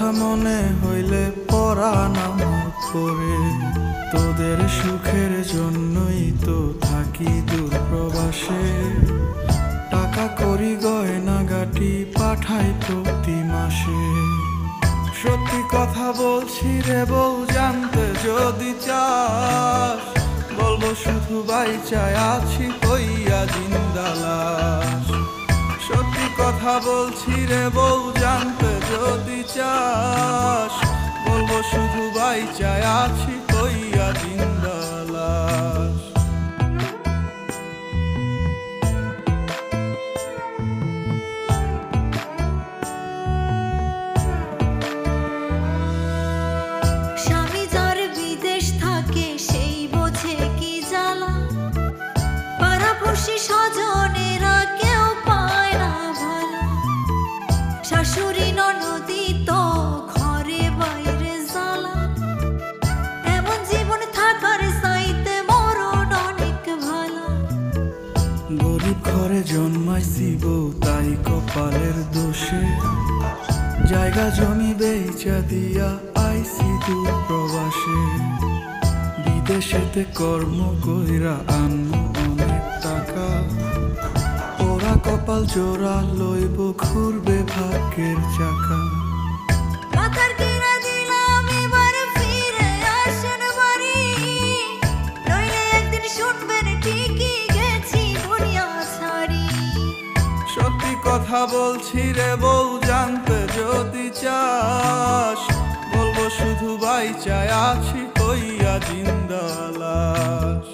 কথা মনে হইলে পরাণ আমার করে। তোদের সুখের জন্যই তো থাকি দূর প্রবাসে। টাকা করি গয়না গাটি পাঠাই প্রতি মাসে। সত্যি কথা বলছি রে বউ, জানতে যদি চাস, বলবো শুধু বাইচায় আছি হইয়া জিন্দা লাশ। সত্যি কথা বলছি রে বউ, জানতে যদি চাস, বলবো শুধু বাইচায় আছি হইয়া জিন্দা লাশ। স্বামী যার বিদেশ থাকে সেই বোঝে কি জ্বালা, পাড়াপড়শি স্বজনেরা কেউ পায় না ভালা। শাশুড়ি ননদি তো ঘরে বাইরে জ্বালা, এমন জীবন থাকার চাইতে মরণ অনেক ভালা। গরিব ঘরে জন্মাইছি বউ, তাই কপালের দোষে জায়গা জমি বেচা দিয়া আইছি দূর প্রবাসে। বিদেশেতে কর্ম কইরা আনমু অনেক টাকা, ওরা কপাল জোড়া লইব ঘুরবে ভাগ্যের চাকা। মাথার কিনা দিলাম এবার ফিরে আসেন বাড়ি, নইলে একদিন শুনবেন ঠিকই গেছি দুনিয়া ছাড়ি। সত্যি কথা বলছি রে বউ, জানতে যদি চাস, বলবো শুধু বাইচায় আছি হইয়া জিন্দা লাশ।